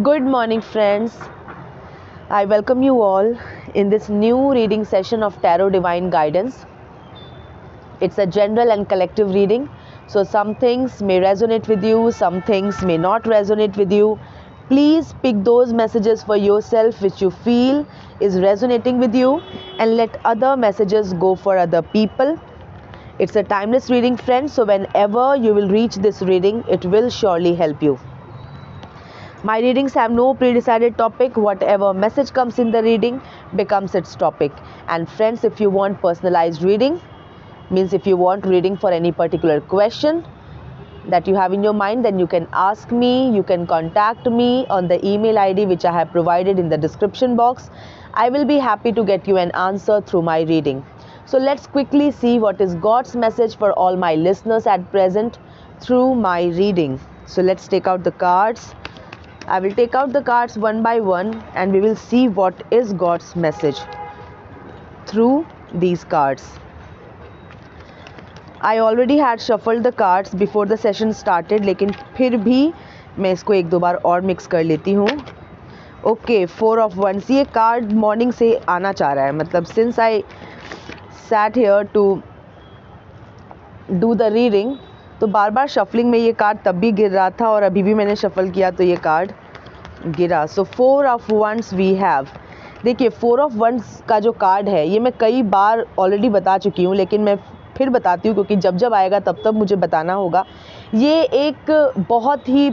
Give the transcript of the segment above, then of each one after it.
Good morning, friends. I welcome you all in this new reading session of Tarot Divine Guidance. It's a general and collective reading, so some things may resonate with you, some things may not resonate with you. Please pick those messages for yourself which you feel is resonating with you and let other messages go for other people. It's a timeless reading, friends, so whenever you will reach this reading, it will surely help you. My readings have no pre-decided topic. Whatever message comes in the reading becomes its topic. And friends, if you want personalized reading, means if you want reading for any particular question that you have in your mind, then you can ask me, you can contact me on the email ID which I have provided in the description box. I will be happy to get you an answer through my reading. So let's quickly see what is God's message for all my listeners at present through my reading. So let's take out the cards. I will take out the cards one by one and we will see what is God's message through these cards. I already had shuffled the cards before the session started, लेकिन फिर भी मैं इसको एक दो बार और mix कर लेती हूँ. Okay, 4 of Wands. ये कार्ड मॉर्निंग से आना चाह रहा है, मतलब since I sat here to do the reading, तो बार बार शफलिंग में ये कार्ड तब भी गिर रहा था और अभी भी मैंने शफल किया तो ये कार्ड गिरा. सो 4 of Wands वी हैव. देखिए 4 of Wands का जो कार्ड है ये मैं कई बार ऑलरेडी बता चुकी हूँ, लेकिन मैं फिर बताती हूँ क्योंकि जब जब आएगा तब तब मुझे बताना होगा. ये एक बहुत ही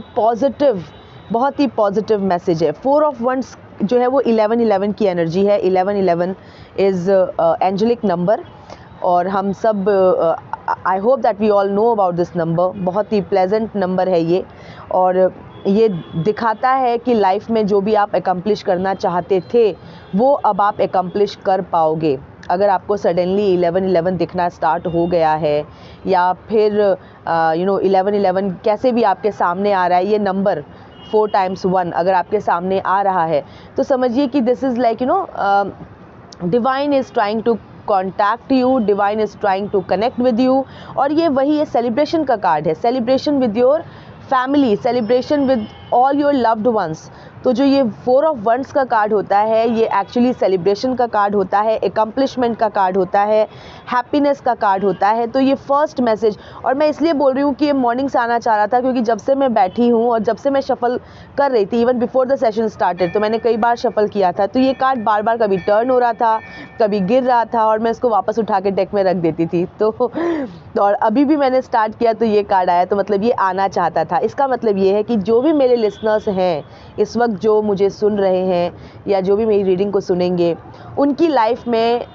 पॉजिटिव मैसेज है. 4 of Wands जो है वो 11-11 की एनर्जी है. 11-11 इज़ एंजेलिक नंबर और हम सब I hope that we all know about this number. बहुत ही प्लेजेंट नंबर है ये और ये दिखाता है कि लाइफ में जो भी आप एकम्प्लिश करना चाहते थे वो अब आप एकम्प्लिश कर पाओगे. अगर आपको सडनली 11-11 दिखना स्टार्ट हो गया है या फिर 11-11 कैसे भी आपके सामने आ रहा है, ये नंबर 4 times 1 अगर आपके सामने आ रहा है तो समझिए कि this is like divine is trying to contact you, divine is trying to connect with you. और ये वही है, सेलिब्रेशन का कार्ड है. Celebration with your family, celebration with all your loved ones. तो जो ये 4 of Wands का कार्ड होता है ये एक्चुअली सेलिब्रेशन का कार्ड होता है, एकम्प्लिशमेंट का कार्ड होता है, हैप्पीनेस का कार्ड होता है. तो ये फर्स्ट मैसेज, और मैं इसलिए बोल रही हूँ कि ये मॉर्निंग से आना चाह रहा था क्योंकि जब से मैं बैठी हूँ और जब से मैं शफल कर रही थी, even before the session started, तो मैंने कई बार शफल किया था. तो ये कार्ड बार बार कभी टर्न हो रहा था, कभी गिर रहा था और मैं इसको वापस उठा के डेक में रख देती थी. तो और अभी भी मैंने स्टार्ट किया तो ये कार्ड आया, तो मतलब ये आना चाहता था. इसका मतलब ये है कि जो भी मेरे लिसनर्स हैं इस वक्त, जो मुझे सुन रहे हैं या जो भी मेरी रीडिंग को सुनेंगे, उनकी लाइफ में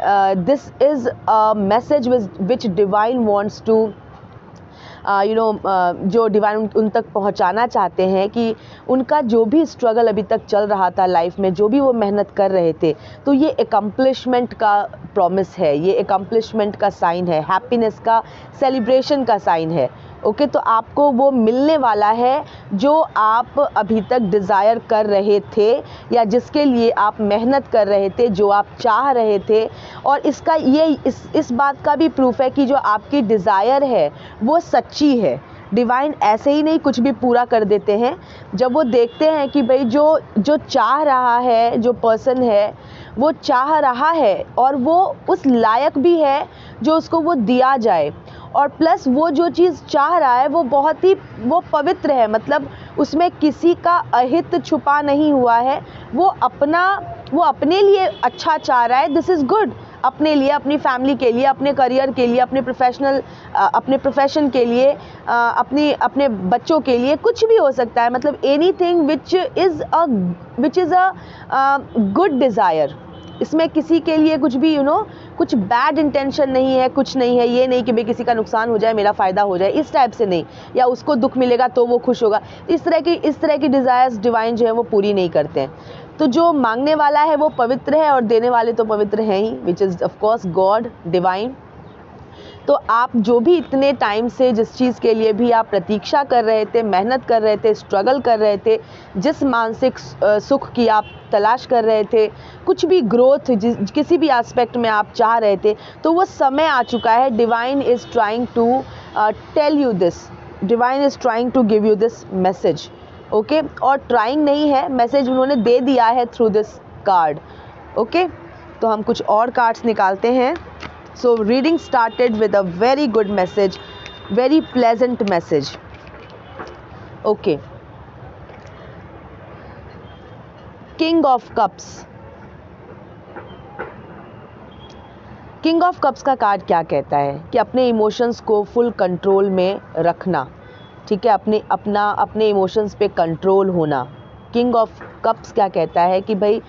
this is a message which divine wants to जो डिवाइन उन तक पहुंचाना चाहते हैं कि उनका जो भी स्ट्रगल अभी तक चल रहा था लाइफ में, जो भी वो मेहनत कर रहे थे, तो ये एकम्प्लिशमेंट का प्रॉमिस है, ये एकम्प्लिशमेंट का साइन है, हैप्पीनेस का, सेलिब्रेशन का साइन है. ओके, तो आपको वो मिलने वाला है जो आप अभी तक डिज़ायर कर रहे थे या जिसके लिए आप मेहनत कर रहे थे, जो आप चाह रहे थे. और इसका ये इस बात का भी प्रूफ है कि जो आपकी डिज़ायर है वो सच्ची है. डिवाइन ऐसे ही नहीं कुछ भी पूरा कर देते हैं. जब वो देखते हैं कि भाई जो चाह रहा है, जो पर्सन है वो चाह रहा है और वो उस लायक भी है जो उसको वो दिया जाए, और प्लस वो जो चीज़ चाह रहा है वो बहुत ही पवित्र है, मतलब उसमें किसी का अहित छुपा नहीं हुआ है. वो अपने लिए अच्छा चाह रहा है. This is good. अपने लिए, अपनी फैमिली के लिए, अपने करियर के लिए, अपने प्रोफेशन के लिए, अपने बच्चों के लिए, कुछ भी हो सकता है. मतलब anything which is a good desire. इसमें किसी के लिए कुछ भी कुछ बैड इंटेंशन नहीं है, कुछ नहीं है. ये नहीं कि भाई किसी का नुकसान हो जाए मेरा फ़ायदा हो जाए, इस टाइप से नहीं, या उसको दुख मिलेगा तो वो खुश होगा. इस तरह की डिज़ायर्स डिवाइन जो है वो पूरी नहीं करते हैं. तो जो मांगने वाला है वो पवित्र है और देने वाले तो पवित्र हैं ही, which is of course God, divine. तो आप जो भी इतने टाइम से जिस चीज़ के लिए भी आप प्रतीक्षा कर रहे थे, मेहनत कर रहे थे, स्ट्रगल कर रहे थे, जिस मानसिक सुख की आप तलाश कर रहे थे, कुछ भी ग्रोथ किसी भी एस्पेक्ट में आप चाह रहे थे, तो वो समय आ चुका है. Divine is trying to tell you this, divine is trying to give you this message. Okay, और ट्राइंग नहीं है, मैसेज उन्होंने दे दिया है थ्रू दिस कार्ड। ओके, तो हम कुछ और कार्ड्स निकालते हैं। So reading started with a very good message, very pleasant message. Okay, king of cups. King of cups का कार्ड क्या कहता है कि अपने इमोशंस को फुल कंट्रोल में रखना, ठीक है, अपने इमोशंस पे कंट्रोल होना। किंग ऑफ कप्स क्या कहता है कि भाई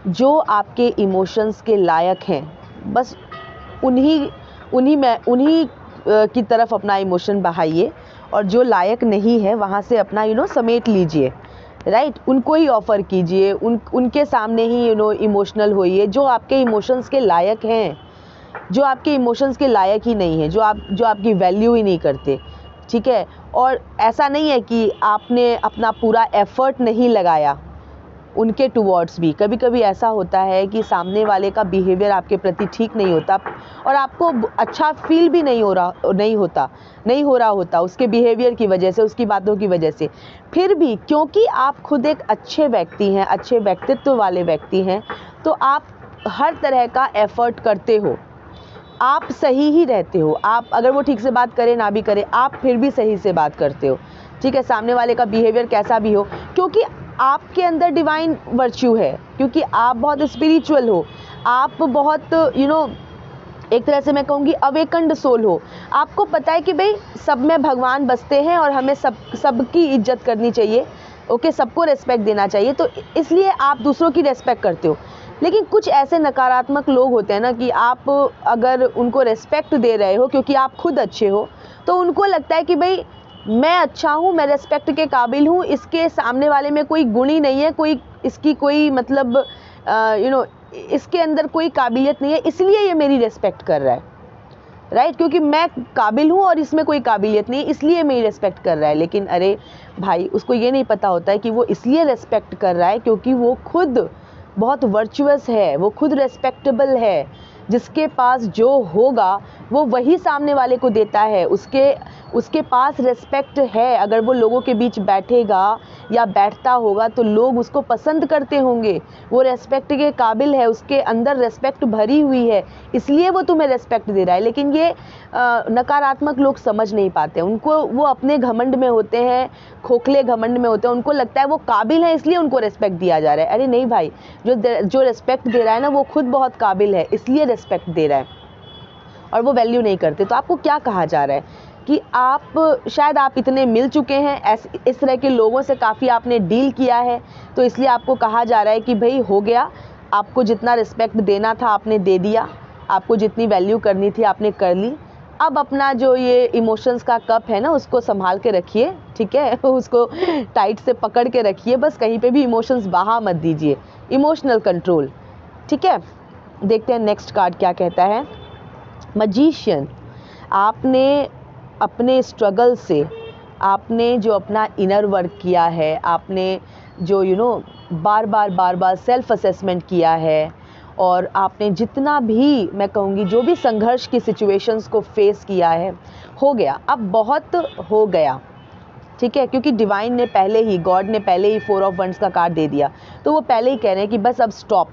जो आपके इमोशंस के लायक हैं, बस उन्हीं की तरफ अपना इमोशन बहाइए, और जो लायक नहीं है वहाँ से अपना समेट लीजिए, राइट। उनको ही ऑफ़र कीजिए, उनके सामने ही इमोशनल होइए जो आपके इमोशंस के लायक हैं। जो आपके इमोशंस के लायक ही नहीं है, जो आपकी वैल्यू ही नहीं करते, ठीक है। और ऐसा नहीं है कि आपने अपना पूरा एफर्ट नहीं लगाया उनके टुवर्ड्स भी। कभी कभी ऐसा होता है कि सामने वाले का बिहेवियर आपके प्रति ठीक नहीं होता और आपको अच्छा फील भी नहीं हो रहा होता उसके बिहेवियर की वजह से, उसकी बातों की वजह से। फिर भी क्योंकि आप खुद एक अच्छे व्यक्ति हैं, अच्छे व्यक्तित्व वाले व्यक्ति हैं, तो आप हर तरह का एफर्ट करते हो, आप सही ही रहते हो। आप अगर वो ठीक से बात करे ना भी करे, आप फिर भी सही से बात करते हो, ठीक है, सामने वाले का बिहेवियर कैसा भी हो, क्योंकि आपके अंदर डिवाइन वर्च्यू है, क्योंकि आप बहुत स्पिरिचुअल हो, आप बहुत एक तरह से मैं कहूँगी अवेकन्ड सोल हो। आपको पता है कि भाई सब में भगवान बसते हैं और हमें सबकी इज्जत करनी चाहिए, ओके, सबको रेस्पेक्ट देना चाहिए, तो इसलिए आप दूसरों की रेस्पेक्ट करते हो। लेकिन कुछ ऐसे नकारात्मक लोग होते हैं ना कि आप अगर उनको रेस्पेक्ट दे रहे हो क्योंकि आप खुद अच्छे हो, तो उनको लगता है कि भाई मैं अच्छा हूँ, मैं रेस्पेक्ट के काबिल हूँ, इसके सामने वाले में कोई गुण ही नहीं है, इसकी कोई मतलब इसके अंदर कोई काबिलियत नहीं है, इसलिए ये मेरी रेस्पेक्ट कर रहा है, राइट, क्योंकि मैं काबिल हूँ और इसमें कोई काबिलियत नहीं, इसलिए मेरी रेस्पेक्ट कर रहा है। लेकिन अरे भाई, उसको ये नहीं पता होता है कि वो इसलिए रेस्पेक्ट कर रहा है क्योंकि वो खुद बहुत वर्चुअस है, वो खुद रेस्पेक्टेबल है। जिसके पास जो होगा वो वही सामने वाले को देता है, उसके पास रेस्पेक्ट है। अगर वो लोगों के बीच बैठेगा या बैठता होगा तो लोग उसको पसंद करते होंगे, वो रेस्पेक्ट के काबिल है, उसके अंदर रेस्पेक्ट भरी हुई है, इसलिए वो तुम्हें रेस्पेक्ट दे रहा है। लेकिन ये नकारात्मक लोग समझ नहीं पाते, वो अपने घमंड में होते हैं, खोखले घमंड में होते हैं, उनको लगता है वो काबिल है इसलिए उनको रेस्पेक्ट दिया जा रहा है। अरे नहीं भाई, जो रेस्पेक्ट दे रहा है ना वो खुद बहुत काबिल है, इसलिए रेस्पेक्ट दे रहा है, और वो वैल्यू नहीं करते। तो आपको क्या कहा जा रहा है कि शायद आप इतने मिल चुके हैं, इस तरह के लोगों से काफ़ी आपने डील किया है, तो इसलिए आपको कहा जा रहा है कि भाई हो गया, आपको जितना रिस्पेक्ट देना था आपने दे दिया, आपको जितनी वैल्यू करनी थी आपने कर ली। अब अपना जो ये इमोशंस का कप है ना उसको संभाल के रखिए, ठीक है, उसको टाइट से पकड़ के रखिए, बस कहीं पे भी इमोशंस बहा मत दीजिए, इमोशनल कंट्रोल, ठीक है। देखते हैं नेक्स्ट कार्ड क्या कहता है। मैजिशियन, आपने अपने स्ट्रगल से, आपने जो अपना इनर वर्क किया है, आपने जो बार बार सेल्फ असेसमेंट किया है, और आपने जितना भी मैं कहूँगी जो भी संघर्ष की सिचुएशंस को फेस किया है, हो गया, अब बहुत हो गया, ठीक है, क्योंकि डिवाइन ने पहले ही, गॉड ने पहले ही 4 ऑफ वंड्स का कार्ड दे दिया, तो वो पहले ही कह रहे हैं कि बस अब स्टॉप,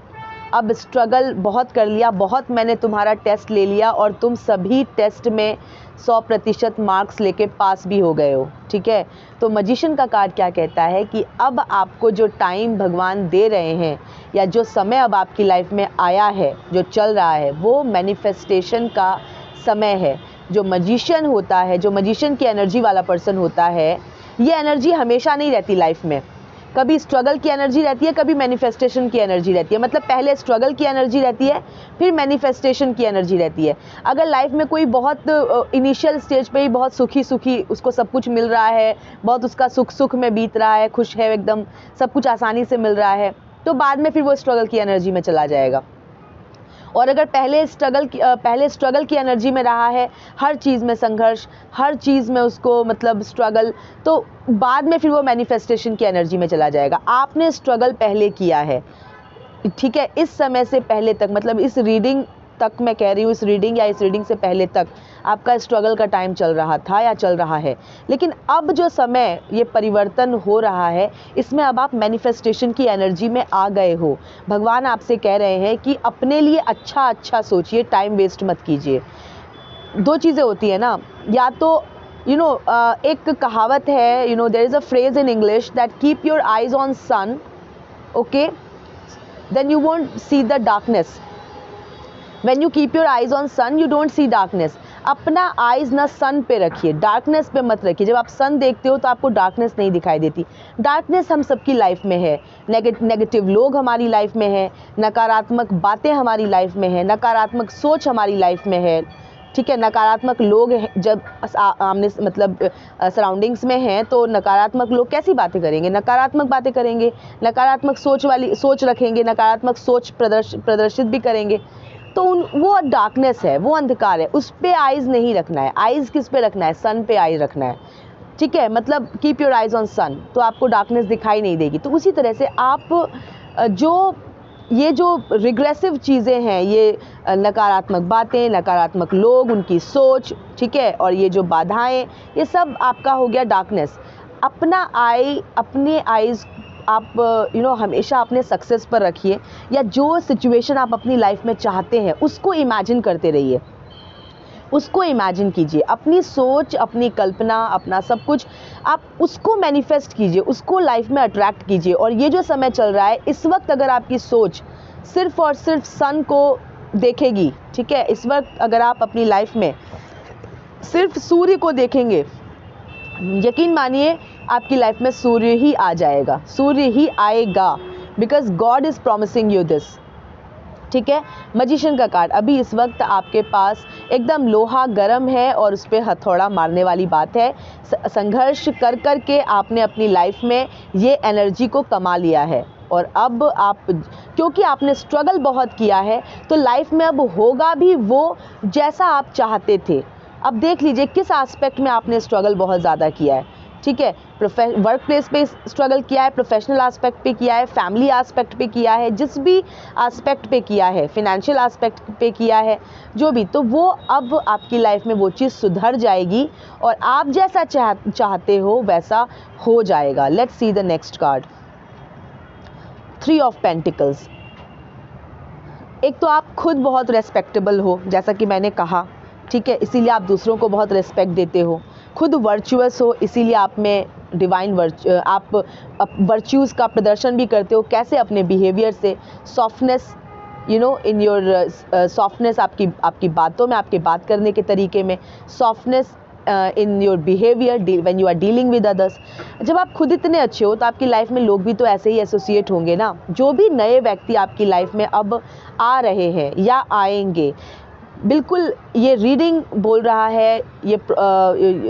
अब स्ट्रगल बहुत कर लिया, बहुत मैंने तुम्हारा टेस्ट ले लिया और तुम सभी टेस्ट में 100% मार्क्स लेके पास भी हो गए हो, ठीक है। तो मैजिशियन का कार्ड क्या कहता है कि अब आपको जो टाइम भगवान दे रहे हैं, या जो समय अब आपकी लाइफ में आया है, जो चल रहा है, वो मैनिफेस्टेशन का समय है। जो मैजिशियन होता है, जो मैजिशियन की एनर्जी वाला पर्सन होता है, ये एनर्जी हमेशा नहीं रहती लाइफ में, कभी स्ट्रगल की एनर्जी रहती है, कभी मैनिफेस्टेशन की एनर्जी रहती है। मतलब पहले स्ट्रगल की एनर्जी रहती है, फिर मैनिफेस्टेशन की एनर्जी रहती है। अगर लाइफ में कोई बहुत इनिशियल स्टेज पे ही बहुत सुखी उसको सब कुछ मिल रहा है, बहुत उसका सुख में बीत रहा है, खुश है एकदम, सब कुछ आसानी से मिल रहा है, तो बाद में फिर वो स्ट्रगल की एनर्जी में चला जाएगा। और अगर पहले स्ट्रगल की एनर्जी में रहा है, हर चीज़ में संघर्ष, हर चीज़ में उसको मतलब स्ट्रगल, तो बाद में फिर वो मैनिफेस्टेशन की एनर्जी में चला जाएगा। आपने स्ट्रगल पहले किया है, ठीक है, इस समय से पहले तक, मतलब इस रीडिंग तक मैं कह रही हूँ, इस रीडिंग या इस रीडिंग से पहले तक आपका स्ट्रगल का टाइम चल रहा था या चल रहा है, लेकिन अब जो समय ये परिवर्तन हो रहा है, इसमें अब आप मैनिफेस्टेशन की एनर्जी में आ गए हो। भगवान आपसे कह रहे हैं कि अपने लिए अच्छा अच्छा सोचिए, टाइम वेस्ट मत कीजिए। दो चीज़ें होती है ना, या तो एक कहावत है, there is a phrase in English that keep your eyes on sun, okay, then you won't see the darkness. When you keep your eyes on sun you don't see darkness. अपना आइज ना sun पे रखिए, darkness पे मत रखिए। जब आप सन देखते हो तो आपको डार्कनेस नहीं दिखाई देती। डार्कनेस हम सबकी लाइफ में है, नेगेटिव लोग हमारी लाइफ में है, नकारात्मक बातें हमारी लाइफ में है, नकारात्मक सोच हमारी लाइफ में है, ठीक है। नकारात्मक लोग जब आमने मतलब सराउंडिंग्स में हैं तो नकारात्मक लोग कैसी बातें करेंगे, नकारात्मक बातें करेंगे, नकारात्मक सोच रखेंगे, नकारात्मक सोच प्रदर्शित भी करेंगे। तो वो डार्कनेस है, वो अंधकार है, उस पे आइज़ नहीं रखना है। आइज़ किस पे रखना है? सन पे आइज़ रखना है, ठीक है। मतलब कीप योर आइज़ ऑन सन, तो आपको डार्कनेस दिखाई नहीं देगी। तो उसी तरह से आप ये जो रिग्रेसिव चीज़ें हैं, ये नकारात्मक बातें, नकारात्मक लोग, उनकी सोच, ठीक है, और ये जो बाधाएं, ये सब आपका हो गया डार्कनेस। अपने आइज़ आप हमेशा अपने सक्सेस पर रखिए, या जो सिचुएशन आप अपनी लाइफ में चाहते हैं उसको इमेजिन करते रहिए, उसको इमेजिन कीजिए। अपनी सोच, अपनी कल्पना, अपना सब कुछ आप उसको मैनिफेस्ट कीजिए, उसको लाइफ में अट्रैक्ट कीजिए। और ये जो समय चल रहा है, इस वक्त अगर आपकी सोच सिर्फ और सिर्फ सन को देखेगी, ठीक है, इस वक्त अगर आप अपनी लाइफ में सिर्फ सूर्य को देखेंगे, यकीन मानिए आपकी लाइफ में सूर्य ही आ जाएगा, सूर्य ही आएगा, because God is promising you this, ठीक है। मजिशियन का कार्ड, अभी इस वक्त आपके पास एकदम लोहा गर्म है और उस पर हथौड़ा मारने वाली बात है। संघर्ष कर कर के आपने अपनी लाइफ में ये एनर्जी को कमा लिया है, और अब आप, क्योंकि आपने स्ट्रगल बहुत किया है, तो लाइफ में अब होगा भी वो जैसा आप चाहते थे। अब देख लीजिए किस एस्पेक्ट में आपने स्ट्रगल बहुत ज़्यादा किया है, ठीक है। वर्क प्लेस पे स्ट्रगल किया है, प्रोफेशनल एस्पेक्ट पे किया है, फैमिली एस्पेक्ट पे किया है, जिस भी एस्पेक्ट पे किया है, फिनेंशियल एस्पेक्ट पे किया है, जो भी, तो वो अब आपकी लाइफ में वो चीज़ सुधर जाएगी और आप जैसा चाहते हो वैसा हो जाएगा। Let's see the next card, 3 of pentacles. एक तो आप खुद बहुत रेस्पेक्टेबल हो, जैसा कि मैंने कहा, ठीक है, इसीलिए आप दूसरों को बहुत रिस्पेक्ट देते हो। खुद वर्चुअस हो, इसीलिए आप में डिवाइन आप वर्च्यूज़ का प्रदर्शन भी करते हो। कैसे? अपने बिहेवियर से, सॉफ्टनेस, इन योर सॉफ्टनेस, आपकी बातों में, आपके बात करने के तरीके में, softness in your behaviour when you are dealing with others. जब आप खुद इतने अच्छे हो तो आपकी लाइफ में लोग भी तो ऐसे ही एसोसिएट होंगे ना। जो भी नए व्यक्ति आपकी लाइफ में अब आ रहे हैं या आएंगे, बिल्कुल ये रीडिंग बोल रहा है, ये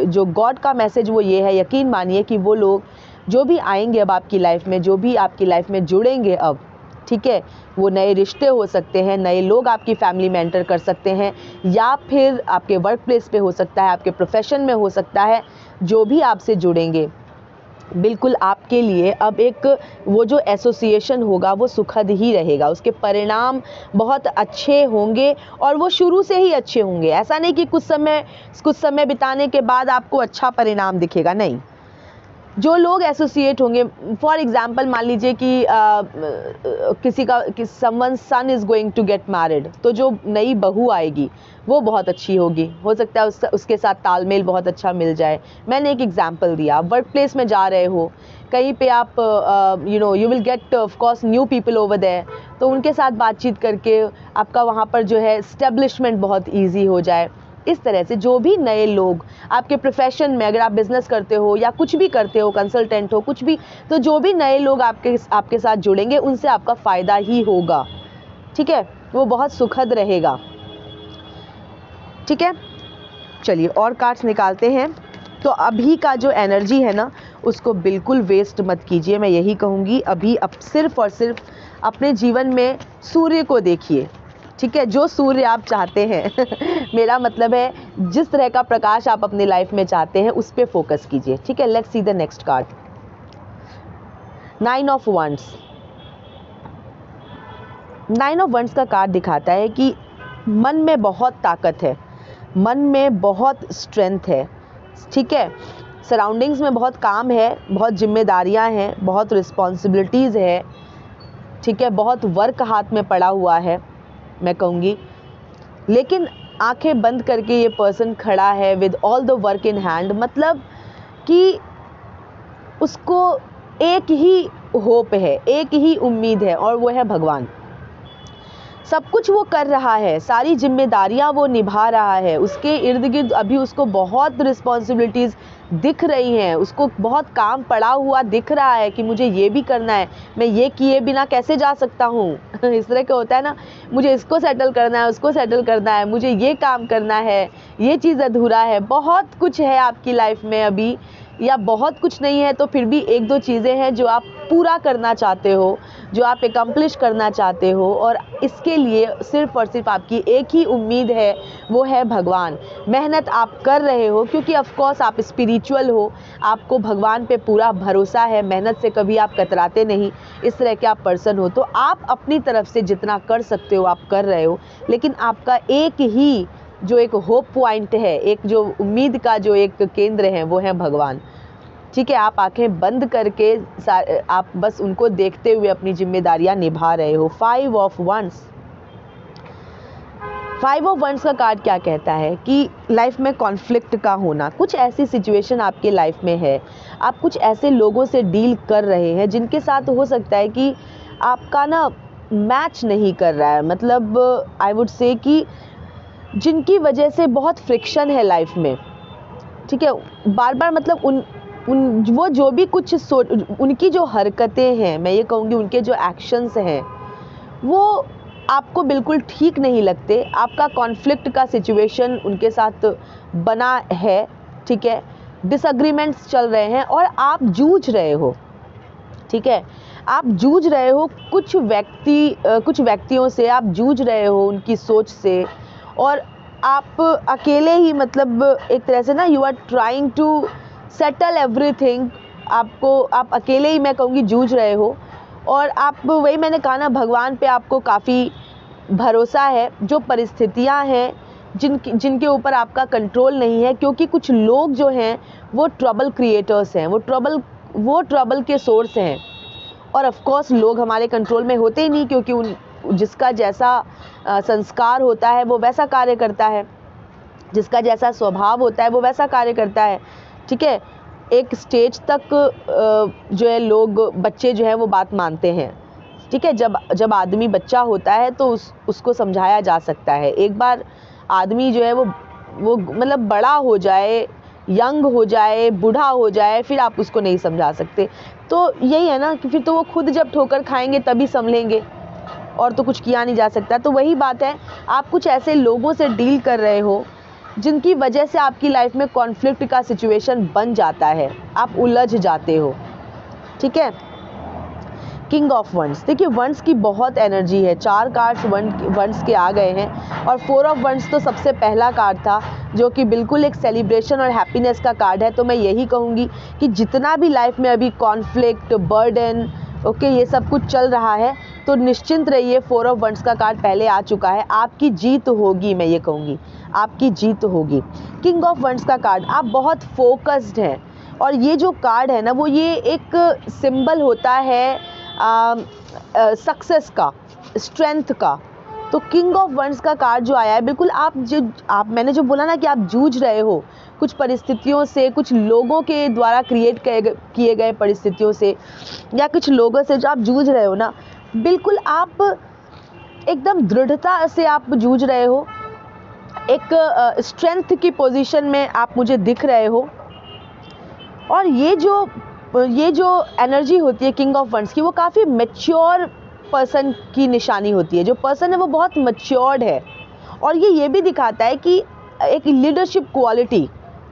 जो गॉड का मैसेज वो ये है, यकीन मानिए कि वो लोग जो भी आएंगे अब आपकी लाइफ में, जो भी आपकी लाइफ में जुड़ेंगे अब, ठीक है, वो नए रिश्ते हो सकते हैं, नए लोग आपकी फैमिली में एंटर कर सकते हैं, या फिर आपके वर्क प्लेस पे हो सकता है, आपके प्रोफेशन में हो सकता है। जो भी आपसे जुड़ेंगे, बिल्कुल आपके लिए अब एक वो जो एसोसिएशन होगा वो सुखद ही रहेगा, उसके परिणाम बहुत अच्छे होंगे, और वो शुरू से ही अच्छे होंगे। ऐसा नहीं कि कुछ समय बिताने के बाद आपको अच्छा परिणाम दिखेगा, नहीं। जो लोग एसोसिएट होंगे, फॉर एग्जांपल मान लीजिए कि someone son is going to get married, तो जो नई बहू आएगी वो बहुत अच्छी होगी, हो सकता है उसके साथ तालमेल बहुत अच्छा मिल जाए। मैंने एक एग्जांपल दिया। वर्क प्लेस में जा रहे हो, कहीं पे आप you will get of course new people over there, तो उनके साथ बातचीत करके आपका वहाँ पर जो है एस्टेब्लिशमेंट बहुत ईजी हो जाए। इस तरह से जो भी नए लोग आपके प्रोफेशन में, अगर आप बिज़नेस करते हो या कुछ भी करते हो, कंसल्टेंट हो, कुछ भी, तो जो भी नए लोग आपके साथ जुड़ेंगे उनसे आपका फ़ायदा ही होगा, ठीक है, वो बहुत सुखद रहेगा, ठीक है। चलिए और कार्ड्स निकालते हैं। तो अभी का जो एनर्जी है ना, उसको बिल्कुल वेस्ट मत कीजिए, मैं यही कहूँगी। अभी सिर्फ और सिर्फ अपने जीवन में सूर्य को देखिए, ठीक है, जो सूर्य आप चाहते हैं मेरा मतलब है जिस तरह का प्रकाश आप अपनी लाइफ में चाहते हैं उस पे फोकस कीजिए, ठीक है। Let's see the next card, 9 of wands. 9 of wands का कार्ड दिखाता है कि मन में बहुत ताकत है, मन में बहुत स्ट्रेंथ है, ठीक है। सराउंडिंग्स में बहुत काम है, बहुत जिम्मेदारियां हैं, बहुत रिस्पॉन्सिबिलिटीज़ है, ठीक है, बहुत वर्क हाथ में पड़ा हुआ है मैं कहूँगी। लेकिन आंखें बंद करके ये पर्सन खड़ा है with all the work in hand, मतलब कि उसको एक ही होप है, एक ही उम्मीद है, और वो है भगवान। सब कुछ वो कर रहा है, सारी जिम्मेदारियां वो निभा रहा है, उसके इर्द गिर्द अभी उसको बहुत रिस्पॉन्सिबिलिटीज़ दिख रही हैं, उसको बहुत काम पड़ा हुआ दिख रहा है कि मुझे ये भी करना है, मैं ये किए बिना कैसे जा सकता हूँ इस तरह का होता है ना, मुझे इसको सेटल करना है, उसको सेटल करना है, मुझे ये काम करना है, ये चीज़ अधूरा है। बहुत कुछ है आपकी लाइफ में अभी, या बहुत कुछ नहीं है तो फिर भी एक दो चीज़ें हैं जो आप पूरा करना चाहते हो, जो आप एकम्प्लिश करना चाहते हो, और इसके लिए सिर्फ़ और सिर्फ आपकी एक ही उम्मीद है, वो है भगवान। मेहनत आप कर रहे हो क्योंकि ऑफ कोर्स आप स्पिरिचुअल हो, आपको भगवान पे पूरा भरोसा है, मेहनत से कभी आप कतराते नहीं, इस तरह के आप पर्सन हो, तो आप अपनी तरफ से जितना कर सकते हो आप कर रहे हो। लेकिन आपका एक ही जो एक होप पॉइंट है, एक जो उम्मीद का जो एक केंद्र है, वो है भगवान, ठीक है। आप आंखें बंद करके आप बस उनको देखते हुए अपनी जिम्मेदारियां निभा रहे हो। 5 ऑफ वंस, 5 ऑफ वंस का कार्ड क्या कहता है कि लाइफ में कॉन्फ्लिक्ट का होना, कुछ ऐसी सिचुएशन आपके लाइफ में है, आप कुछ ऐसे लोगों से डील कर रहे हैं जिनके साथ हो सकता है कि आपका ना मैच नहीं कर रहा है, मतलब आई वुड से कि जिनकी वजह से बहुत फ्रिक्शन है लाइफ में, ठीक है। बार बार मतलब वो जो भी कुछ उनकी जो हरकतें हैं, मैं ये कहूँगी उनके जो एक्शंस हैं, वो आपको बिल्कुल ठीक नहीं लगते, आपका कॉन्फ्लिक्ट का सिचुएशन उनके साथ बना है, ठीक है, डिसएग्रीमेंट्स चल रहे हैं और आप जूझ रहे हो, ठीक है, आप जूझ रहे हो कुछ व्यक्तियों से, आप जूझ रहे हो उनकी सोच से, और आप अकेले ही मतलब एक तरह से ना you are trying to settle everything, आप अकेले ही मैं कहूँगी जूझ रहे हो। और आप वही मैंने कहा ना, भगवान पे आपको काफ़ी भरोसा है, जो परिस्थितियाँ हैं जिनके ऊपर आपका कंट्रोल नहीं है, क्योंकि कुछ लोग जो हैं वो ट्रबल क्रिएटर्स हैं, वो ट्रबल के सोर्स हैं। और ऑफ कोर्स लोग हमारे कंट्रोल में होते ही नहीं, क्योंकि जिसका जैसा संस्कार होता है वो वैसा कार्य करता है, जिसका जैसा स्वभाव होता है वो वैसा कार्य करता है, ठीक है। एक स्टेज तक जो है लोग, बच्चे जो है वो बात मानते हैं, ठीक है। जब आदमी बच्चा होता है तो उसको समझाया जा सकता है। एक बार आदमी जो है वो मतलब बड़ा हो जाए, यंग हो जाए, बूढ़ा हो जाए, फिर आप उसको नहीं समझा सकते। तो यही है ना कि फिर तो वो खुद जब ठोकर खाएंगे तभी संभलेंगे, और तो कुछ किया नहीं जा सकता। तो वही बात है, आप कुछ ऐसे लोगों से डील कर रहे हो जिनकी वजह से आपकी लाइफ में कॉन्फ्लिक्ट का सिचुएशन बन जाता है, आप उलझ जाते हो, ठीक है। किंग ऑफ वंस, देखिए वंस की बहुत एनर्जी है, 4 कार्ड्स वंस के आ गए हैं, और 4 ऑफ वंस तो सबसे पहला कार्ड था जो कि बिल्कुल एक सेलिब्रेशन और हैप्पीनेस का कार्ड है। तो मैं यही कहूँगी कि जितना भी लाइफ में अभी कॉन्फ्लिक्ट, बर्डन, ओके, ये सब कुछ चल रहा है, तो निश्चिंत रहिए, 4 ऑफ वंस का कार्ड पहले आ चुका है, आपकी जीत होगी, मैं ये कहूँगी आपकी जीत होगी। किंग ऑफ वंस का कार्ड, आप बहुत फोकस्ड हैं, और ये जो कार्ड है ना, वो ये एक सिंबल होता है सक्सेस का, स्ट्रेंथ का। तो किंग ऑफ वंस का कार्ड जो आया है, बिल्कुल मैंने जो बोला ना कि आप जूझ रहे हो कुछ परिस्थितियों से, कुछ लोगों के द्वारा क्रिएट किए गए परिस्थितियों से, या कुछ लोगों से जो आप जूझ रहे हो ना, बिल्कुल आप एकदम दृढ़ता से आप जूझ रहे हो, एक स्ट्रेंथ की पोजीशन में आप मुझे दिख रहे हो। और ये जो एनर्जी होती है किंग ऑफ वंस की, वो काफ़ी मैच्योर पर्सन की निशानी होती है। जो पर्सन है वो बहुत मैच्योर्ड है, और ये भी दिखाता है कि एक लीडरशिप क्वालिटी,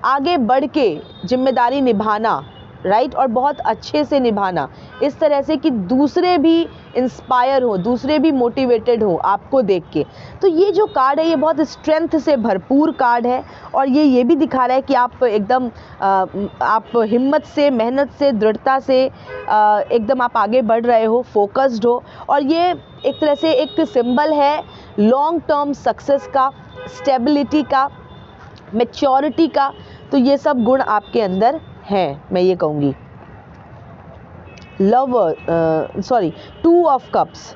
आगे बढ़ के जिम्मेदारी निभाना, राइट, और बहुत अच्छे से निभाना, इस तरह से कि दूसरे भी इंस्पायर हो, दूसरे भी मोटिवेटेड हो आपको देख के। तो ये जो कार्ड है ये बहुत स्ट्रेंथ से भरपूर कार्ड है, और ये भी दिखा रहा है कि आप एकदम आप हिम्मत से, मेहनत से, दृढ़ता से एकदम आप आगे बढ़ रहे हो, फोकस्ड हो। और ये एक तरह से एक सिंबल है लॉन्ग टर्म सक्सेस का, स्टेबिलिटी का, मैच्योरिटी का, तो ये सब गुण आपके अंदर हैं, मैं ये कहूँगी। टू ऑफ कप्स,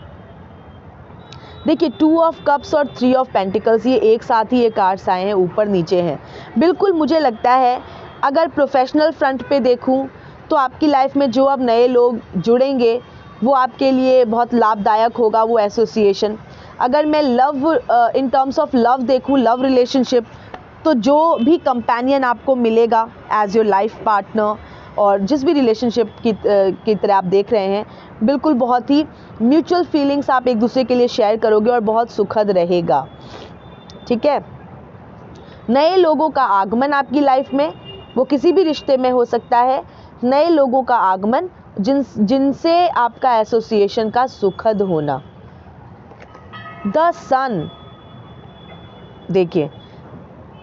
देखिए 2 ऑफ कप्स और 3 ऑफ पेंटिकल्स ये एक साथ ही ये कार्ड्स आए हैं, ऊपर नीचे हैं। बिल्कुल मुझे लगता है अगर प्रोफेशनल फ्रंट पे देखूं तो आपकी लाइफ में जो अब नए लोग जुड़ेंगे वो आपके लिए बहुत लाभदायक होगा, वो एसोसिएशन। अगर मैं love in terms of love देखूं, लव रिलेशनशिप, तो जो भी कंपेनियन आपको मिलेगा एज योर लाइफ पार्टनर और जिस भी रिलेशनशिप की तरह आप देख रहे हैं, बिल्कुल बहुत ही म्यूचुअल फीलिंग्स आप एक दूसरे के लिए शेयर करोगे और बहुत सुखद रहेगा। ठीक है, नए लोगों का आगमन आपकी लाइफ में, वो किसी भी रिश्ते में हो सकता है, नए लोगों का आगमन जिनसे आपका एसोसिएशन का सुखद होना। द सन, देखिए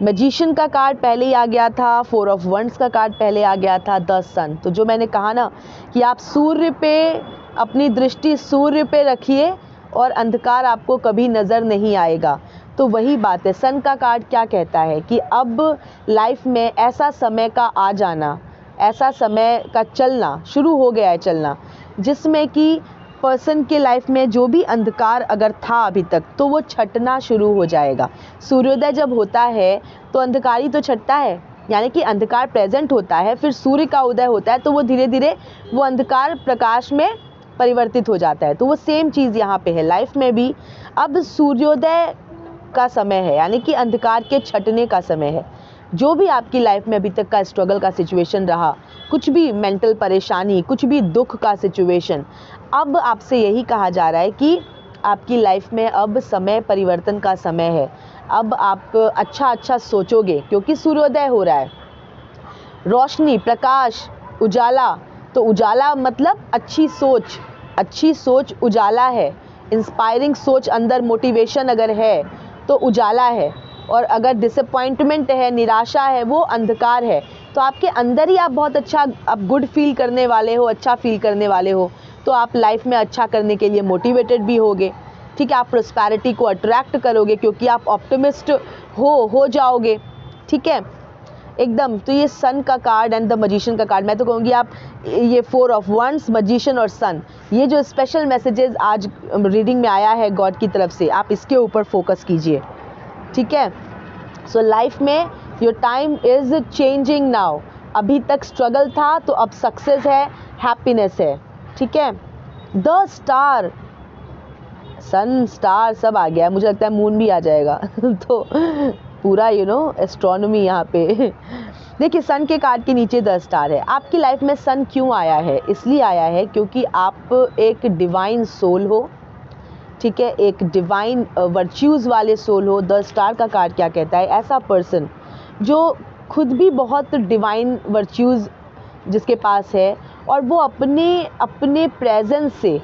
मैजिशियन का कार्ड पहले ही आ गया था, 4 ऑफ वंड्स का कार्ड पहले आ गया था, द सन। तो जो मैंने कहा ना कि आप सूर्य पे अपनी दृष्टि सूर्य पे रखिए और अंधकार आपको कभी नज़र नहीं आएगा, तो वही बात है। सन का कार्ड क्या कहता है कि अब लाइफ में ऐसा समय का आ जाना, ऐसा समय का चलना शुरू हो गया है, चलना जिसमें कि पर्सन के लाइफ में जो भी अंधकार अगर था अभी तक, तो वो छटना शुरू हो जाएगा। सूर्योदय जब होता है तो अंधकार ही तो छटता है, यानी कि अंधकार प्रेजेंट होता है, फिर सूर्य का उदय होता है तो वो धीरे धीरे वो अंधकार प्रकाश में परिवर्तित हो जाता है। तो वो सेम चीज़ यहाँ पे है लाइफ में भी। अब सूर्योदय का समय है, यानी कि अंधकार के छटने का समय है। जो भी आपकी लाइफ में अभी तक का स्ट्रगल का सिचुएशन रहा, कुछ भी मेंटल परेशानी, कुछ भी दुख का सिचुएशन, अब आपसे यही कहा जा रहा है कि आपकी लाइफ में अब समय परिवर्तन का समय है। अब आप अच्छा सोचोगे क्योंकि सूर्योदय हो रहा है। रोशनी, प्रकाश, उजाला, तो उजाला मतलब अच्छी सोच उजाला है। इंस्पायरिंग सोच अंदर, मोटिवेशन अगर है तो उजाला है, और अगर डिसअपॉइंटमेंट है, निराशा है, वो अंधकार है। तो आपके अंदर ही आप बहुत अच्छा, आप गुड फील करने वाले हो, अच्छा फील करने वाले हो, तो आप लाइफ में अच्छा करने के लिए मोटिवेटेड भी होगे। ठीक है, आप प्रोस्पैरिटी को अट्रैक्ट करोगे क्योंकि आप ऑप्टिमिस्ट हो जाओगे। ठीक है, एकदम। तो ये सन का कार्ड एंड द मैजिशियन का कार्ड, मैं तो कहूँगी आप ये 4 ऑफ वंड्स, मैजिशियन और सन, ये जो स्पेशल मैसेजेस आज रीडिंग में आया है गॉड की तरफ से, आप इसके ऊपर फोकस कीजिए। ठीक है, सो लाइफ में your time is changing now. अभी तक स्ट्रगल था तो अब सक्सेस है, हैप्पीनेस है। ठीक है, द स्टार, सन, स्टार सब आ गया है, मुझे लगता है मून भी आ जाएगा तो पूरा एस्ट्रोनॉमी यहाँ पे देखिए सन के कार्ड के नीचे द स्टार है। आपकी लाइफ में सन क्यों आया है? इसलिए आया है क्योंकि आप एक डिवाइन सोल हो। ठीक है, एक डिवाइन वर्च्यूज़ वाले सोल हो। द स्टार का कार्ड क्या कहता है? ऐसा पर्सन जो खुद भी बहुत डिवाइन वर्च्यूज़ जिसके पास है, और वो अपने प्रेजेंस से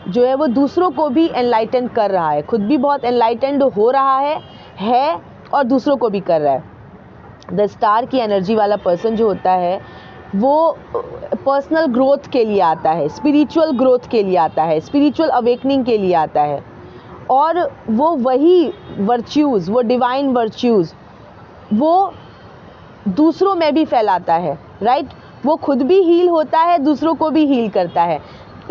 जो है वो दूसरों को भी एनलाइटन कर रहा है, खुद भी बहुत एनलाइटेंड हो रहा है और दूसरों को भी कर रहा है। द स्टार की एनर्जी वाला पर्सन जो होता है वो पर्सनल ग्रोथ के लिए आता है, स्पिरिचुअल ग्रोथ के लिए आता है, स्पिरिचुअल अवेकनिंग के लिए आता है, और वो वही वर्च्यूज़, वो डिवाइन वर्च्यूज़ वो दूसरों में भी फैलाता है। राइट, वो खुद भी हील होता है, दूसरों को भी हील करता है।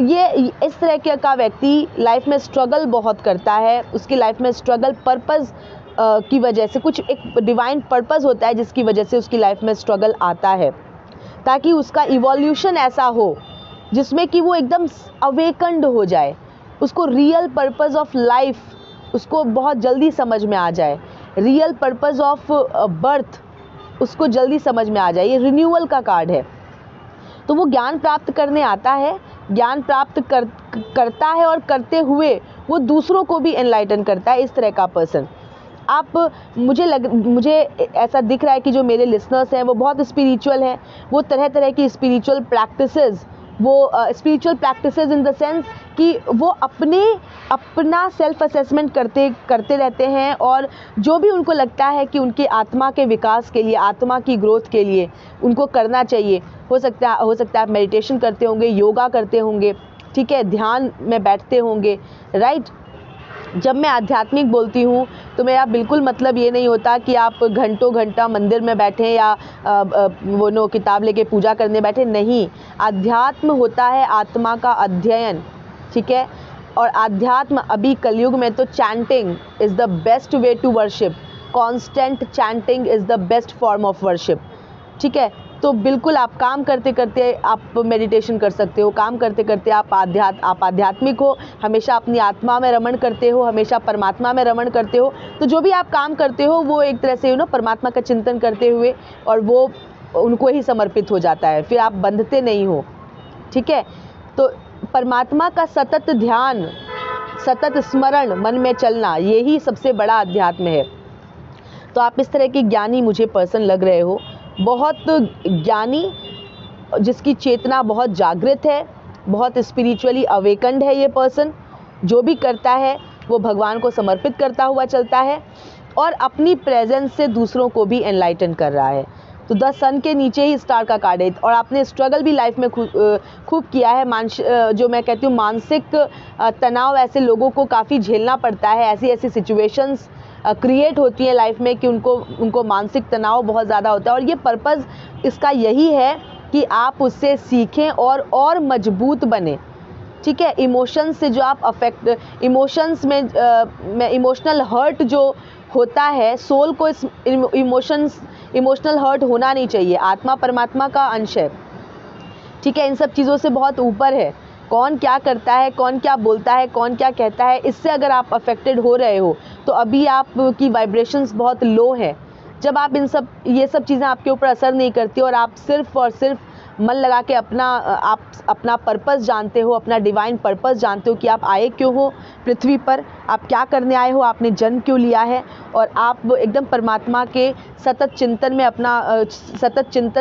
ये इस तरह का व्यक्ति लाइफ में स्ट्रगल बहुत करता है। उसकी लाइफ में स्ट्रगल पर्पस की वजह से, कुछ एक डिवाइन पर्पस होता है जिसकी वजह से उसकी लाइफ में स्ट्रगल आता है, ताकि उसका इवोल्यूशन ऐसा हो जिसमें कि वो एकदम अवेकन्ड हो जाए, उसको रियल पर्पस ऑफ लाइफ उसको बहुत जल्दी समझ में आ जाए, रियल पर्पस ऑफ बर्थ उसको जल्दी समझ में आ जाए। ये रिन्यूअल का कार्ड है। तो वो ज्ञान प्राप्त करने आता है, ज्ञान प्राप्त करता है, और करते हुए वो दूसरों को भी एनलाइटन करता है। इस तरह का पर्सन मुझे ऐसा दिख रहा है कि जो मेरे लिसनर्स हैं वो बहुत स्पिरिचुअल हैं। वो तरह तरह की स्पिरिचुअल प्रैक्टिसेस, वो spiritual practices in the sense कि वो अपना सेल्फ असेसमेंट करते रहते हैं, और जो भी उनको लगता है कि उनके आत्मा के विकास के लिए, आत्मा की ग्रोथ के लिए उनको करना चाहिए। हो सकता है आप मेडिटेशन करते होंगे, योगा करते होंगे, ठीक है, ध्यान में बैठते होंगे, राइट, जब मैं आध्यात्मिक बोलती हूँ तो मेरा बिल्कुल मतलब ये नहीं होता कि आप घंटों घंटा मंदिर में बैठें या किताब लेके पूजा करने बैठे। नहीं, अध्यात्म होता है आत्मा का अध्ययन, ठीक है। और अध्यात्म अभी कलयुग में तो chanting is the best way to worship, constant chanting is the best form of worship, ठीक है। तो बिल्कुल आप काम करते करते आप मेडिटेशन कर सकते हो, काम करते करते आप आध्यात्मिक हो, हमेशा अपनी आत्मा में रमण करते हो, हमेशा परमात्मा में रमण करते हो। तो जो भी आप काम करते हो वो एक तरह से परमात्मा का चिंतन करते हुए, और वो उनको ही समर्पित हो जाता है, फिर आप बंधते नहीं हो, ठीक है। तो परमात्मा का सतत ध्यान, सतत स्मरण, मन में चलना, यही सबसे बड़ा अध्यात्म है। तो आप इस तरह की ज्ञानी मुझे पर्सन लग रहे हो, बहुत ज्ञानी, जिसकी चेतना बहुत जागृत है, बहुत स्पिरिचुअली अवेकन्ड है ये पर्सन। जो भी करता है वो भगवान को समर्पित करता हुआ चलता है और अपनी प्रेजेंस से दूसरों को भी एनलाइटन कर रहा है। तो 10 सन के नीचे ही स्टार का कार्ड है, और आपने स्ट्रगल भी लाइफ में खूब किया है। जो मैं कहती हूँ मानसिक तनाव ऐसे लोगों को काफ़ी झेलना पड़ता है, ऐसी ऐसी सिचुएशंस क्रिएट होती है लाइफ में कि उनको मानसिक तनाव बहुत ज़्यादा होता है। और ये पर्पज़ इसका यही है कि आप उससे सीखें और मजबूत बने, ठीक है। इमोशंस से जो आप इमोशंस में इमोशनल हर्ट जो होता है, सोल को इमोशनल हर्ट होना नहीं चाहिए। आत्मा परमात्मा का अंश है, ठीक है। इन सब चीज़ों से बहुत ऊपर है। कौन क्या करता है, कौन क्या बोलता है, कौन क्या कहता है, इससे अगर आप अफेक्टेड हो रहे हो तो अभी आपकी वाइब्रेशंस बहुत लो है। जब आप ये सब चीज़ें आपके ऊपर असर नहीं करती और आप सिर्फ़ और सिर्फ मन लगा के अपना पर्पस जानते हो, अपना डिवाइन पर्पस जानते हो कि आप आए क्यों हो पृथ्वी पर, आप क्या करने आए हो, आपने जन्म क्यों लिया है, और आप एकदम परमात्मा के सतत चिंतन में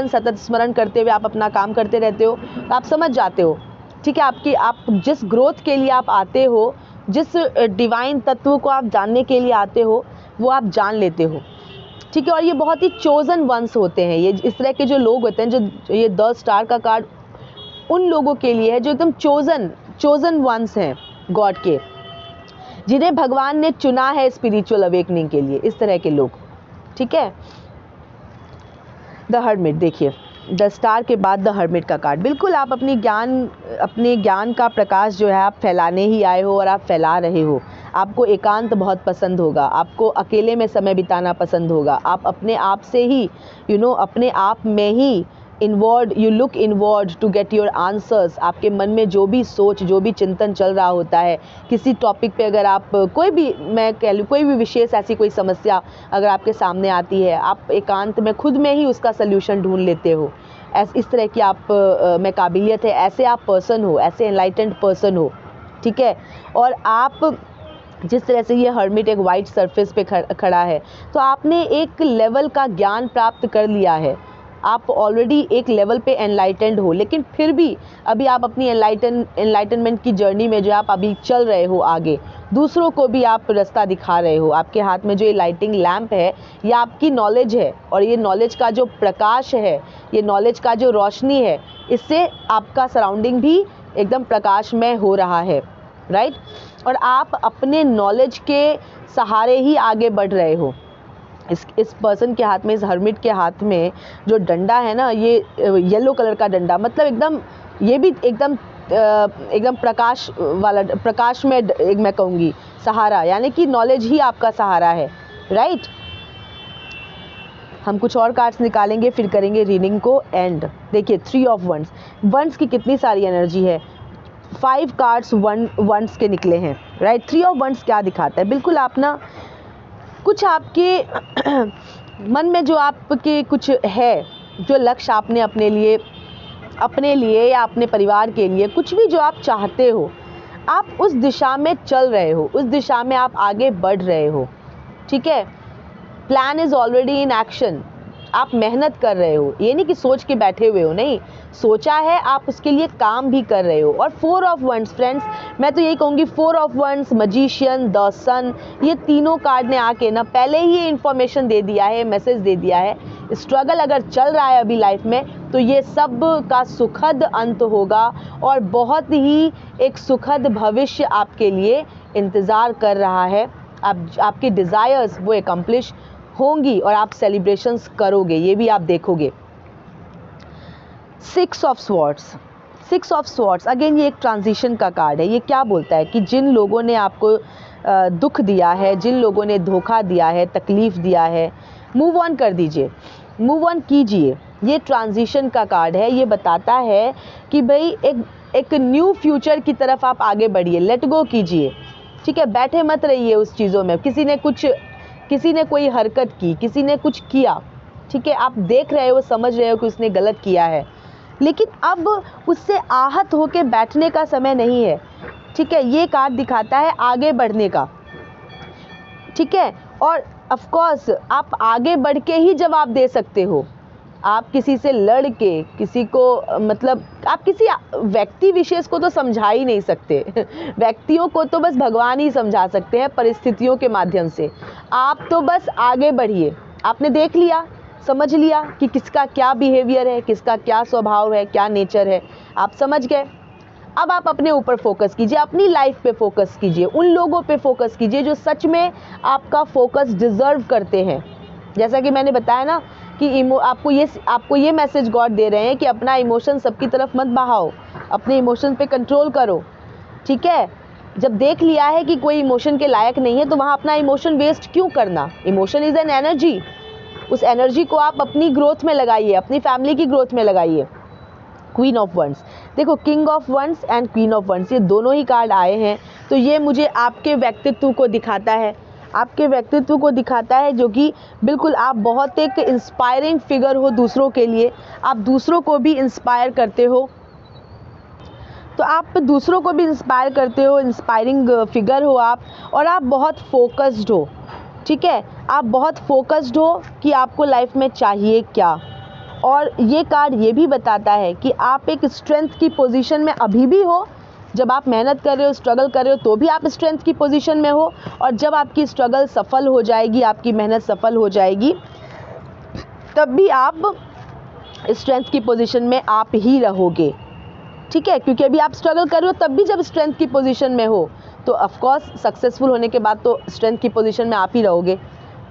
सतत स्मरण करते हुए आप अपना काम करते रहते हो, तो आप समझ जाते हो, ठीक है। आप जिस ग्रोथ के लिए आप आते हो, जिस डिवाइन तत्व को आप जानने के लिए आते हो, वो आप जान लेते हो, ठीक है। और ये बहुत ही चोज़न वंस होते हैं, ये इस तरह के जो लोग होते हैं, जो ये 10 स्टार का कार्ड उन लोगों के लिए है जो एकदम चोज़न वंस हैं गॉड के, जिन्हें भगवान ने चुना है स्पिरिचुअल अवेकनिंग के लिए, इस तरह के लोग, ठीक है। द हर्मिट, देखिए 10 स्टार के बाद द हर्मिट का कार्ड, बिल्कुल आप अपने ज्ञान का प्रकाश जो है आप फैलाने ही आए हो और आप फैला रहे हो। आपको एकांत बहुत पसंद होगा, आपको अकेले में समय बिताना पसंद होगा, आप अपने आप से ही अपने आप में ही you look inward to get your answers. आपके मन में जो भी सोच, जो भी चिंतन चल रहा होता है किसी टॉपिक पे, अगर आप कोई भी विशेष ऐसी कोई समस्या अगर आपके सामने आती है, आप एकांत में खुद में ही उसका सल्यूशन ढूंढ लेते हो। इस तरह की आप में काबिलियत है, ऐसे आप पर्सन हो, ऐसे एनलाइटेंड पर्सन हो, ठीक है। और आप जिस तरह से ये हर्मिट एक वाइट सरफेस पे खड़ा है, तो आपने एक लेवल का ज्ञान प्राप्त कर लिया है, आप ऑलरेडी एक लेवल पे एनलाइटेंड हो, लेकिन फिर भी अभी आप अपनी एनलाइटनमेंट की जर्नी में जो आप अभी चल रहे हो आगे, दूसरों को भी आप रास्ता दिखा रहे हो। आपके हाथ में जो ये लाइटिंग लैम्प है, ये आपकी नॉलेज है, और ये नॉलेज का जो प्रकाश है, ये नॉलेज का जो रोशनी है, इससे आपका सराउंडिंग भी एकदम प्रकाशमय हो रहा है, राइट। और आप अपने नॉलेज के सहारे ही आगे बढ़ रहे हो। इस पर्सन के हाथ में, इस हर्मिट के हाथ में जो डंडा है ना, ये येलो कलर का डंडा, मतलब एकदम ये भी एकदम प्रकाश में एक मैं कहूँगी सहारा, यानी कि नॉलेज ही आपका सहारा है, राइट। हम कुछ और कार्ड्स निकालेंगे, फिर करेंगे रीडिंग को एंड। देखिए 3 ऑफ वंड्स की कितनी सारी एनर्जी है। 5 कार्ड्स वंड्स के निकले हैं, राइट। 3 ऑफ वंड्स क्या दिखाता है, बिल्कुल आप ना कुछ आपके मन में जो आपके कुछ है, जो लक्ष्य आपने अपने लिए या अपने परिवार के लिए, कुछ भी जो आप चाहते हो, आप उस दिशा में चल रहे हो, उस दिशा में आप आगे बढ़ रहे हो, ठीक है। Plan is already in action, आप मेहनत कर रहे हो, ये नहीं कि सोच के बैठे हुए हो, नहीं, सोचा है, आप उसके लिए काम भी कर रहे हो। और 4 ऑफ वंड्स फ्रेंड्स, मैं तो यही कहूँगी 4 ऑफ वंड्स, मजिशियन, द सन, ये तीनों कार्ड ने आके ना पहले ही इन्फॉर्मेशन दे दिया है, मैसेज दे दिया है स्ट्रगल अगर चल रहा है अभी लाइफ में तो ये सब का सुखद अंत होगा और बहुत ही एक सुखद भविष्य आपके लिए इंतज़ार कर रहा है। आपकी डिज़ायर्स वो एकम्प्लिश होंगी और आप सेलिब्रेशंस करोगे, ये भी आप देखोगे। 6 ऑफ स्वॉर्ड्स अगेन ये एक ट्रांजिशन का कार्ड है। ये क्या बोलता है कि जिन लोगों ने आपको दुख दिया है, जिन लोगों ने धोखा दिया है, तकलीफ़ दिया है, मूव ऑन कर दीजिए, मूव ऑन कीजिए। ये ट्रांजिशन का कार्ड है। ये बताता है कि भाई एक न्यू फ्यूचर की तरफ आप आगे बढ़िए, लेट गो कीजिए, ठीक है। बैठे मत रहिए उस चीज़ों में। किसी ने कोई हरकत की, किसी ने कुछ किया, ठीक है, आप देख रहे हो, समझ रहे हो कि उसने गलत किया है, लेकिन अब उससे आहत होके बैठने का समय नहीं है, ठीक है। ये कार्ड दिखाता है आगे बढ़ने का, ठीक है। और ऑफ कोर्स आप आगे बढ़ के ही जवाब दे सकते हो। आप किसी से लड़ के किसी को मतलब आप किसी व्यक्ति विशेष को तो समझा ही नहीं सकते व्यक्तियों को तो बस भगवान ही समझा सकते हैं परिस्थितियों के माध्यम से। आप तो बस आगे बढ़िए। आपने देख लिया, समझ लिया कि किसका क्या बिहेवियर है, किसका क्या स्वभाव है, क्या नेचर है, आप समझ गए। अब आप अपने ऊपर फोकस कीजिए, अपनी लाइफ पे फोकस कीजिए, उन लोगों पे फोकस कीजिए जो सच में आपका फोकस डिज़र्व करते हैं। जैसा कि मैंने बताया ना कि आपको ये मैसेज गॉड दे रहे हैं कि अपना इमोशन सबकी तरफ मत बहाओ, अपने इमोशन पे कंट्रोल करो, ठीक है। जब देख लिया है कि कोई इमोशन के लायक नहीं है तो वहाँ अपना इमोशन वेस्ट क्यों करना। Emotion is an energy. उस एनर्जी को आप अपनी ग्रोथ में लगाइए, अपनी फैमिली की ग्रोथ में लगाइए। क्वीन ऑफ वंस, देखो king of wands and queen of wands ये दोनों ही कार्ड आए हैं, तो ये मुझे आपके व्यक्तित्व को दिखाता है, आपके व्यक्तित्व को दिखाता है जो कि बिल्कुल आप बहुत एक इंस्पायरिंग फिगर हो दूसरों के लिए। आप दूसरों को भी इंस्पायर करते हो, तो आप दूसरों को भी इंस्पायर करते हो, इंस्पायरिंग फिगर हो आप। और आप बहुत फोकस्ड हो, ठीक है, आप बहुत फोकस्ड हो कि आपको लाइफ में चाहिए क्या। और ये कार्ड ये भी बताता है कि आप एक स्ट्रेंथ की पोजीशन में अभी भी हो। जब आप मेहनत कर रहे हो, स्ट्रगल कर रहे हो, तो भी आप स्ट्रेंथ की पोजीशन में हो। और जब आपकी स्ट्रगल सफल हो जाएगी, आपकी मेहनत सफल हो जाएगी, तब भी आप स्ट्रेंथ की पोजीशन में आप ही रहोगे, ठीक है। क्योंकि अभी आप स्ट्रगल कर रहे हो, तब भी जब स्ट्रेंथ की पोजीशन में हो तो ऑफकोर्स सक्सेसफुल होने के बाद तो स्ट्रेंथ की पोजीशन में आप ही रहोगे,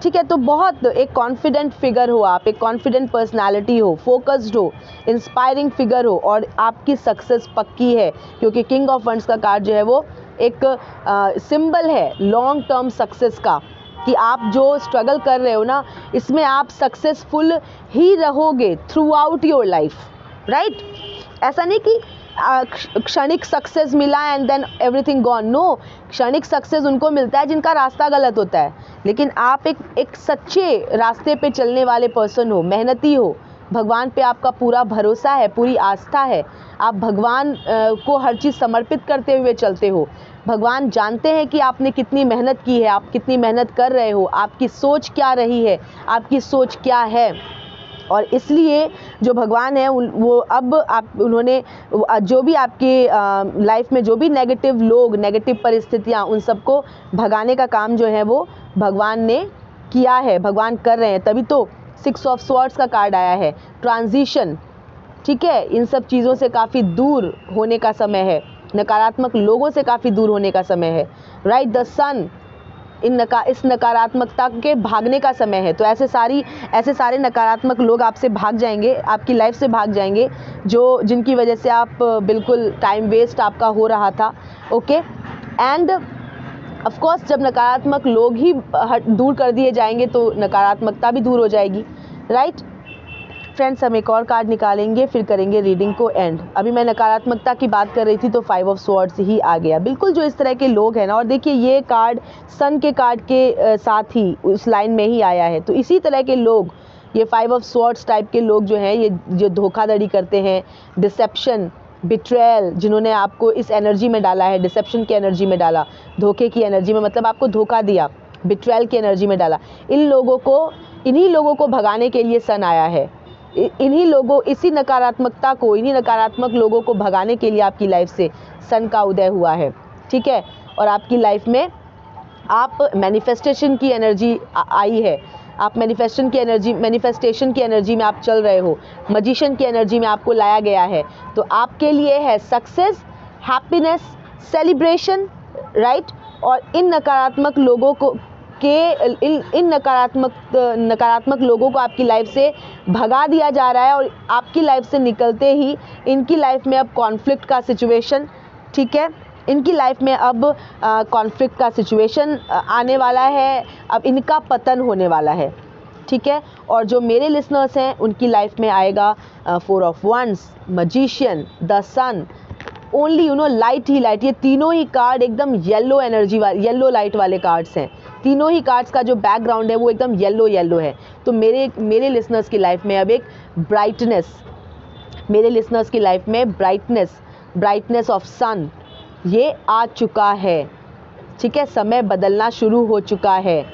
ठीक है। तो बहुत एक कॉन्फिडेंट फिगर हो आप, एक कॉन्फिडेंट पर्सनालिटी हो, फोकस्ड हो, इंस्पायरिंग फिगर हो और आपकी सक्सेस पक्की है। क्योंकि किंग ऑफ वंड्स का कार्ड जो है वो एक सिंबल है लॉन्ग टर्म सक्सेस का, कि आप जो स्ट्रगल कर रहे हो ना, इसमें आप सक्सेसफुल ही रहोगे throughout your life, right. ऐसा नहीं कि क्षणिक सक्सेस मिला and then everything gone, no. क्षणिक सक्सेस उनको मिलता है जिनका रास्ता गलत होता है, लेकिन आप एक सच्चे रास्ते पे चलने वाले पर्सन हो, मेहनती हो, भगवान पे आपका पूरा भरोसा है, पूरी आस्था है, आप भगवान को हर चीज़ समर्पित करते हुए चलते हो। भगवान जानते हैं कि आपने कितनी मेहनत की है, आप कितनी मेहनत कर रहे हो, आपकी सोच क्या रही है, आपकी सोच क्या है। और इसलिए जो भगवान है वो अब उन्होंने जो भी आपके लाइफ में जो भी नेगेटिव लोग, नेगेटिव परिस्थितियाँ, उन सबको भगाने का काम जो है वो भगवान ने किया है, भगवान कर रहे हैं। तभी तो 6 ऑफ स्वॉर्ड्स का कार्ड आया है, ट्रांजिशन, ठीक है। इन सब चीज़ों से काफ़ी दूर होने का समय है, नकारात्मक लोगों से काफ़ी दूर होने का समय है, राइट। द सन, इस नकारात्मकता के भागने का समय है। तो ऐसे सारे नकारात्मक लोग आपसे भाग जाएंगे, आपकी लाइफ से भाग जाएंगे, जिनकी वजह से आप बिल्कुल टाइम वेस्ट आपका हो रहा था, ओके। एंड ऑफ कोर्स जब नकारात्मक लोग ही दूर कर दिए जाएंगे तो नकारात्मकता भी दूर हो जाएगी, राइट। फ्रेंड्स, हम एक और कार्ड निकालेंगे, फिर करेंगे रीडिंग को एंड। अभी मैं नकारात्मकता की बात कर रही थी तो 5 ऑफ स्वॉर्ड्स ही आ गया, बिल्कुल जो इस तरह के लोग हैं ना। और देखिए ये कार्ड सन के कार्ड के साथ ही उस लाइन में ही आया है। तो इसी तरह के लोग, ये 5 ऑफ स्वॉर्ड्स टाइप के लोग जो हैं, ये जो धोखाधड़ी करते हैं, डिसेप्शन, बिट्रेयल, जिन्होंने आपको इस एनर्जी में डाला है, डिसेप्शन की एनर्जी में डाला, धोखे की एनर्जी में, मतलब आपको धोखा दिया, बिट्रेयल की एनर्जी में डाला, इन्हीं लोगों को भगाने के लिए सन आया है। इसी नकारात्मक लोगों को भगाने के लिए आपकी लाइफ से सन का उदय हुआ है, ठीक है। और आपकी लाइफ में आप मैनिफेस्टेशन की एनर्जी आई है, आप मैनिफेस्टेशन की एनर्जी में आप चल रहे हो, मजिशियन की एनर्जी में आपको लाया गया है, तो आपके लिए है सक्सेस, हैप्पीनेस, सेलिब्रेशन, राइट। और इन नकारात्मक लोगों को इन नकारात्मक लोगों को आपकी लाइफ से भगा दिया जा रहा है, और आपकी लाइफ से निकलते ही इनकी लाइफ में अब कॉन्फ्लिक्ट का सिचुएशन, ठीक है, इनकी लाइफ में अब कॉन्फ्लिक्ट का सिचुएशन आने वाला है, अब इनका पतन होने वाला है, ठीक है। और जो मेरे लिसनर्स हैं उनकी लाइफ में आएगा 4 of wands, magician, the sun, only light ही लाइट। ये तीनों ही कार्ड एकदम येलो एनर्जी वाले, येलो लाइट वाले कार्ड्स हैं। तीनों ही कार्ड्स का जो बैकग्राउंड है वो एकदम येलो है। तो मेरे लिसनर्स की लाइफ में अब एक ब्राइटनेस, मेरे लिसनर्स की लाइफ में ब्राइटनेस ऑफ सन ये आ चुका है, ठीक है। समय बदलना शुरू हो चुका है।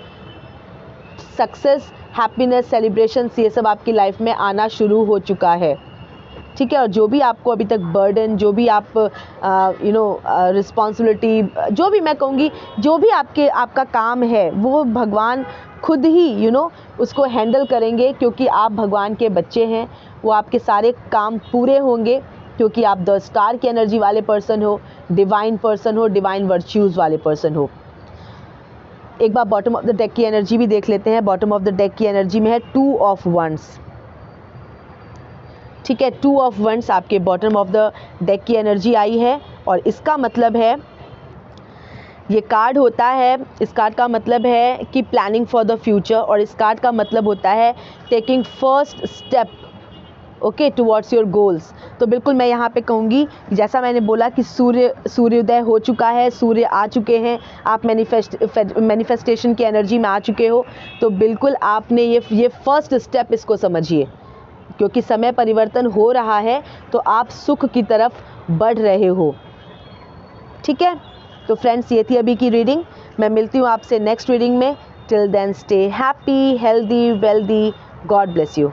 सक्सेस, हैप्पीनेस, सेलिब्रेशंस ये सब आपकी लाइफ में आना शुरू हो चुका है, ठीक है। और जो भी आपको अभी तक बर्डन, जो भी आप रिस्पॉन्सिबिलिटी, जो भी मैं कहूँगी, जो भी आपका काम है वो भगवान खुद ही उसको हैंडल करेंगे, क्योंकि आप भगवान के बच्चे हैं। वो आपके सारे काम पूरे होंगे, क्योंकि आप द स्टार की एनर्जी वाले पर्सन हो, डिवाइन पर्सन हो, डिवाइन वर्च्यूज़ वाले पर्सन हो। एक बार बॉटम ऑफ द डेक की एनर्जी भी देख लेते हैं। बॉटम ऑफ द डेक की एनर्जी में है 2 ऑफ वंस, ठीक है। 2 ऑफ वंस आपके बॉटम ऑफ द डेक की एनर्जी आई है, और इसका मतलब है, ये कार्ड होता है, इस कार्ड का मतलब है कि प्लानिंग फॉर द फ्यूचर, और इस कार्ड का मतलब होता है taking first step, okay, towards your goals. तो बिल्कुल मैं यहाँ पे कहूँगी, जैसा मैंने बोला कि सूर्योदय हो चुका है, सूर्य आ चुके हैं, आप मैनिफेस्टेशन की एनर्जी में आ चुके हो, तो बिल्कुल आपने ये फर्स्ट स्टेप इसको समझिए, क्योंकि समय परिवर्तन हो रहा है, तो आप सुख की तरफ बढ़ रहे हो, ठीक है। तो फ्रेंड्स, ये थी अभी की रीडिंग। मैं मिलती हूँ आपसे नेक्स्ट रीडिंग में। Till then stay happy, healthy, wealthy. God bless you.